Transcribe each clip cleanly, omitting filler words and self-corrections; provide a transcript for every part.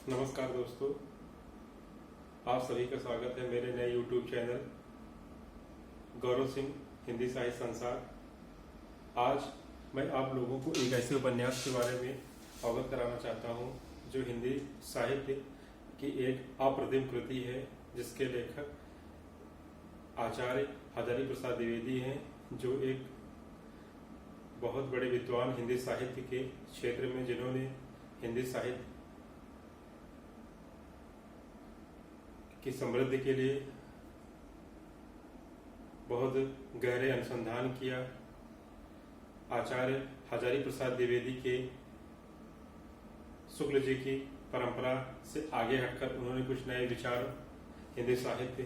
नमस्कार दोस्तों, आप सभी का स्वागत है मेरे नए YouTube चैनल गौरव सिंह हिंदी साहित्य संसार। आज मैं आप लोगों को एक ऐसे उपन्यास के बारे में अवगत कराना चाहता हूं जो हिंदी साहित्य की एक अप्रतिम कृति है, जिसके लेखक आचार्य हजारी प्रसाद द्विवेदी हैं, जो एक बहुत बड़े विद्वान हिंदी साहित्य के क्षेत्र में, जिन्होंने हिंदी साहित्य की समृद्धि के लिए बहुत गहरे अनुसंधान किया। आचार्य हजारी प्रसाद द्विवेदी के शुक्ल जी की परंपरा से आगे हटकर उन्होंने कुछ नए विचार हिंदी साहित्य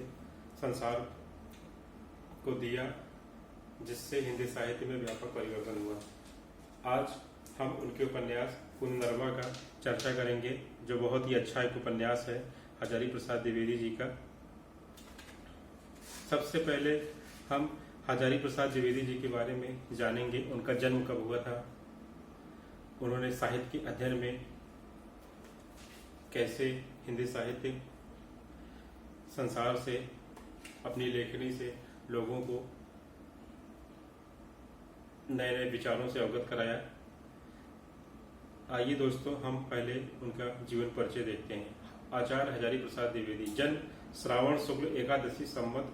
संसार को दिया, जिससे हिंदी साहित्य में व्यापक परिवर्तन हुआ। आज हम उनके उपन्यास पुनर्नवा का चर्चा करेंगे, जो बहुत ही अच्छा एक उपन्यास है हजारी प्रसाद द्विवेदी जी का। सबसे पहले हम हजारी प्रसाद द्विवेदी जी के बारे में जानेंगे। उनका जन्म कब हुआ था, उन्होंने साहित्य के अध्ययन में कैसे हिंदी साहित्य संसार से अपनी लेखनी से लोगों को नए नए विचारों से अवगत कराया। आइए दोस्तों, हम पहले उनका जीवन परिचय देखते हैं। आचार्य हजारी प्रसाद द्विवेदी, जन्म श्रावण शुक्ल एकादशी संवत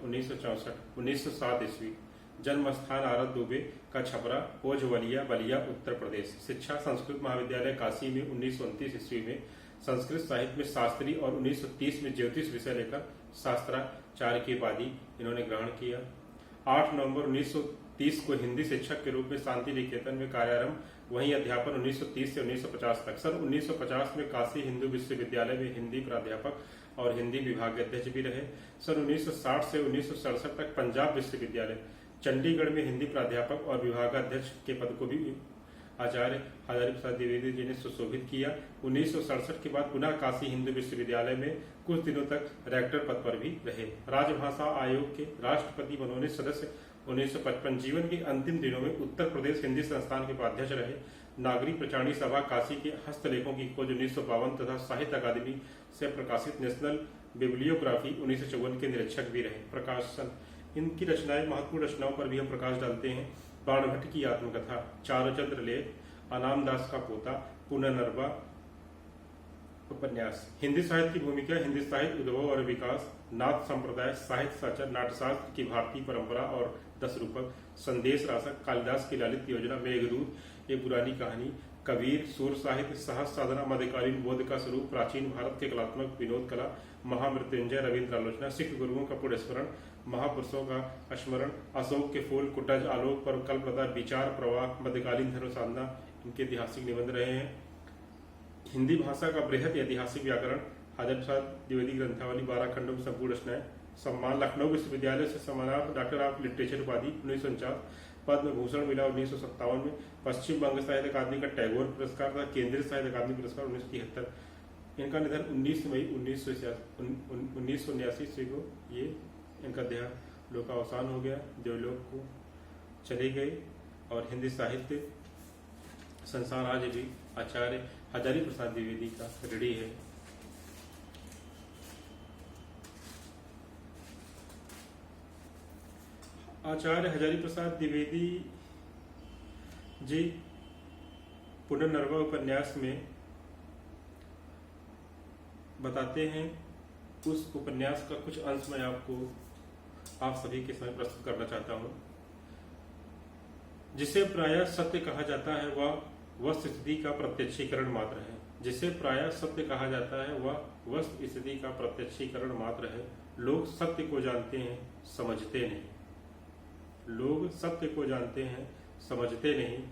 1907 ईस्वी। जन्म स्थान आरत दुबे का छपरा, ओझवलिया बलिया उत्तर प्रदेश। शिक्षा संस्कृत महाविद्यालय काशी में 1929 ईस्वी में संस्कृत साहित्य में शास्त्री और 1930 में ज्योतिष विषय लेकर शास्त्राचार्य की उपाधि इन्होंने ग्रहण किया। 8 नवंबर 1930 को हिंदी शिक्षक के रूप में शांति निकेतन में कार्यारंभ, वहीं अध्यापन 1930 से 1950 तक। सन 1950 में काशी हिंदू विश्वविद्यालय में हिंदी प्राध्यापक और हिंदी विभागाध्यक्ष भी रहे। सन 1960 से 1967 तक पंजाब विश्वविद्यालय चंडीगढ़ में हिंदी प्राध्यापक और विभागाध्यक्ष के पद को भी आचार्य हजारी प्रसाद द्विवेदी जी ने सुशोभित किया। 1967 के बाद पुनः काशी हिंदू विश्वविद्यालय में कुछ दिनों तक रेक्टर पद पर भी रहे। राजभाषा आयोग के राष्ट्रपति मनोनीत सदस्य 1955। जीवन के अंतिम दिनों में उत्तर प्रदेश हिंदी संस्थान के उपाध्यक्ष रहे। नागरिक प्रचारणी सभा काशी के हस्तलेखों की खोज 1952 तथा साहित्य अकादमी से प्रकाशित नेशनल बिब्लियोग्राफी 1954 के निरीक्षक भी रहे। प्रकाशन, इनकी रचनाएं, महत्वपूर्ण रचनाओं पर भी हम प्रकाश डालते हैं। बाणभट्ट की आत्मकथा, चारुचंद्र लेख, अनाम दास का पोता, पुनर्नवा उपन्यास। हिंदी साहित्य की भूमिका, हिंदी साहित्य उद्भव और विकास, नाथ संप्रदाय, साहित्य साचर, नाट्यशास्त्र की भारतीय परंपरा और 10 रूपक, संदेश रासक, कालिदास की ललित योजना, मेघदूत, एक पुरानी कहानी, कबीर, सूर साहित्य, सहज साधना, मध्यकालीन बोध का स्वरूप, प्राचीन भारत के कलात्मक विनोद कला, महामृत्युंजय, रविंद्र आलोचना, सिख गुरुओं का पुण्यस्मरण, महापुरुषों का स्मरण, अशोक के फूल, कुटज, आलोक पर कल्पलता, विचार प्रवाह, मध्यकालीन धर्म साधना, इनके ऐतिहासिक निबंध रहे हैं। हिंदी भाषा का बृहद ऐतिहासिक व्याकरण, हजारी प्रसाद द्विवेदी ग्रंथावली, 12 खंडों में संपूर्ण रचनाएं। सम्मान, लखनऊ विश्वविद्यालय से सम्मानार्थ डॉक्टर ऑफ लिटरेचर उपाधि 1949। पद्म भूषण मिला 1957 में। पश्चिम बंग साहित्य अकादमी का टैगोर पुरस्कार तथा केंद्रीय साहित्य अकादमी पुरस्कार 1973। इनका निधन 19 मई 1979 ईस्वी को ये इनका देहांत लोक अवसान हो गया। देवलोक को चले गए और हिंदी साहित्य संसार आज भी आचार्य हजारी प्रसाद द्विवेदी का ऋणी है। आचार्य हजारी प्रसाद द्विवेदी जी पुनर्नवा उपन्यास में बताते हैं। उस उपन्यास का कुछ अंश मैं आप सभी के सामने प्रस्तुत करना चाहता हूं। जिसे प्रायः सत्य कहा जाता है वह स्थिति का प्रत्यक्षीकरण मात्र है। जिसे प्रायः सत्य कहा जाता है वह वस्तु स्थिति का प्रत्यक्षीकरण मात्र है। लोग सत्य को जानते हैं, समझते नहीं। लोग सत्य को जानते हैं, समझते नहीं,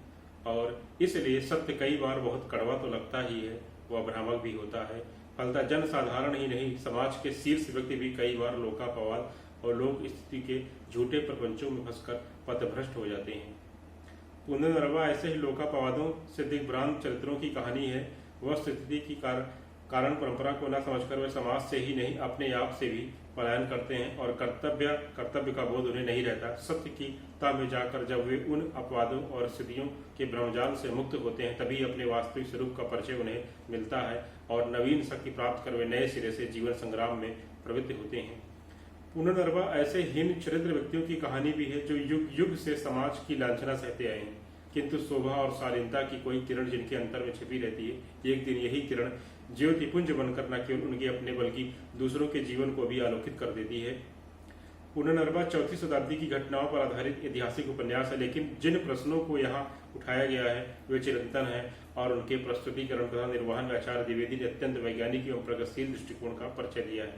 और इसलिए सत्य कई बार बहुत कड़वा तो लगता ही है, वह भ्रामक भी होता है। फलतः जन साधारण ही नहीं, समाज के शीर्ष व्यक्ति भी कई बार लोकापवाद और लोक स्थिति के झूठे प्रपंचों में फंसकर पथभ्रष्ट हो जाते हैं। पुनर्नवा ऐसे ही लोकापवादों से दिग्भ्रांत चरित्रों की कहानी है। वह स्थिति की कारण परंपरा को न समझकर वे समाज से ही नहीं अपने आप से भी पलायन करते हैं और कर्तव्य का बोध उन्हें नहीं रहता। सत्य की तह में जाकर जब वे उन अपवादों और स्थितियों के भ्रमजाल से मुक्त होते हैं तभी अपने वास्तविक स्वरूप का परिचय उन्हें मिलता है और नवीन शक्ति प्राप्त कर वे नए सिरे से जीवन संग्राम में प्रवृत्त होते हैं। पुनर्नवा ऐसे हीन चरित्र व्यक्तियों की कहानी भी है जो युग युग से समाज की लांछना सहते आए हैं, किंतु शोभा और शालीनता की कोई किरण जिनके अंतर में छिपी रहती है, एक दिन यही किरण ज्योतिपुंज बनकर न केवल उनके अपने बल्कि दूसरों के जीवन को भी आलोकित कर देती है। पुनर्नवा 4वीं शताब्दी की घटनाओं पर आधारित ऐतिहासिक उपन्यास है, लेकिन जिन प्रश्नों को यहाँ उठाया गया है वे चिरंतन है और उनके प्रस्तुतिकरण तथा निर्वहन में आचार्य द्विवेदी ने अत्यंत वैज्ञानिक एवं प्रगतिशील दृष्टिकोण का परिचय दिया है।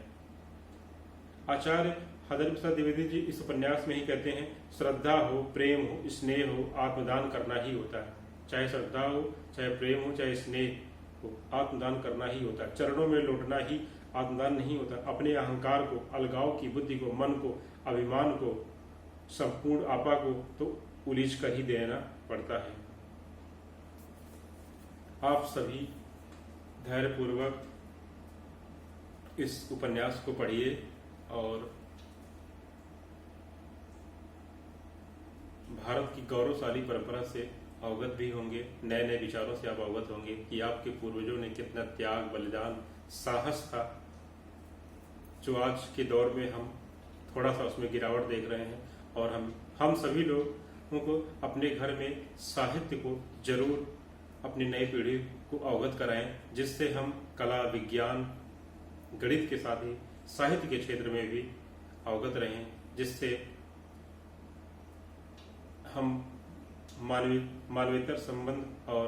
आचार्य हरिहर प्रसाद द्विवेदी जी इस उपन्यास में ही कहते हैं, श्रद्धा हो, प्रेम हो, स्नेह हो, आत्मदान करना ही होता है। चाहे श्रद्धा हो, चाहे प्रेम हो, चाहे स्नेह हो, आत्मदान करना ही होता है। चरणों में लौटना ही आत्मदान नहीं होता। अपने अहंकार को, अलगाव की बुद्धि को, मन को, अभिमान को, संपूर्ण आपा को तो उलीझ कर ही देना पड़ता है। आप सभी धैर्यपूर्वक इस उपन्यास को पढ़िए और भारत की गौरवशाली परंपरा से अवगत भी होंगे, नए नए विचारों से आप अवगत होंगे कि आपके पूर्वजों ने कितना त्याग, बलिदान, साहस था, जो आज के दौर में हम थोड़ा सा उसमें गिरावट देख रहे हैं। और हम सभी लोगों को अपने घर में साहित्य को जरूर अपनी नई पीढ़ी को अवगत कराएं, जिससे हम कला, विज्ञान, गणित के साथ ही साहित्य के क्षेत्र में भी अवगत रहें, जिससे हम मानवीयतर संबंध और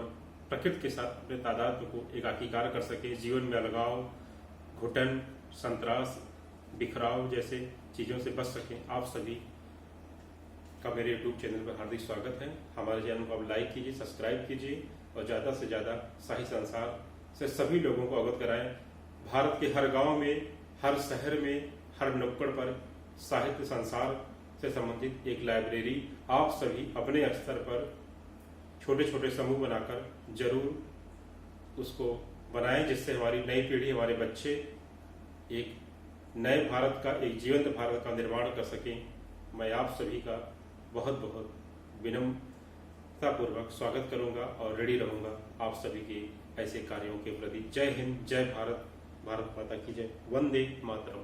प्रकृति के साथ अपने तादात्म्य को एकाकीकार कर सके, जीवन में अलगाव, घुटन, संतरास, बिखराव जैसे चीजों से बच सकें। आप सभी का मेरे YouTube चैनल पर हार्दिक स्वागत है। हमारे चैनल को आप लाइक कीजिए, सब्सक्राइब कीजिए और ज़्यादा से ज़्यादा साहित्य संसार से सभी लोगों को अवगत कराएं। भारत के हर गांव में, हर शहर में, हर नुक्कड़ पर साहित्य संसार से संबंधित एक लाइब्रेरी आप सभी अपने स्तर पर छोटे छोटे समूह बनाकर जरूर उसको बनाएं, जिससे हमारी नई पीढ़ी, हमारे बच्चे एक नए भारत का, एक जीवंत भारत का निर्माण कर सकें। मैं आप सभी का बहुत बहुत विनम्रतापूर्वक स्वागत करूंगा और रेडी रहूंगा आप सभी के ऐसे कार्यों के प्रति। जय हिंद, जय भारत, भारत माता की जय, वंदे मातरम।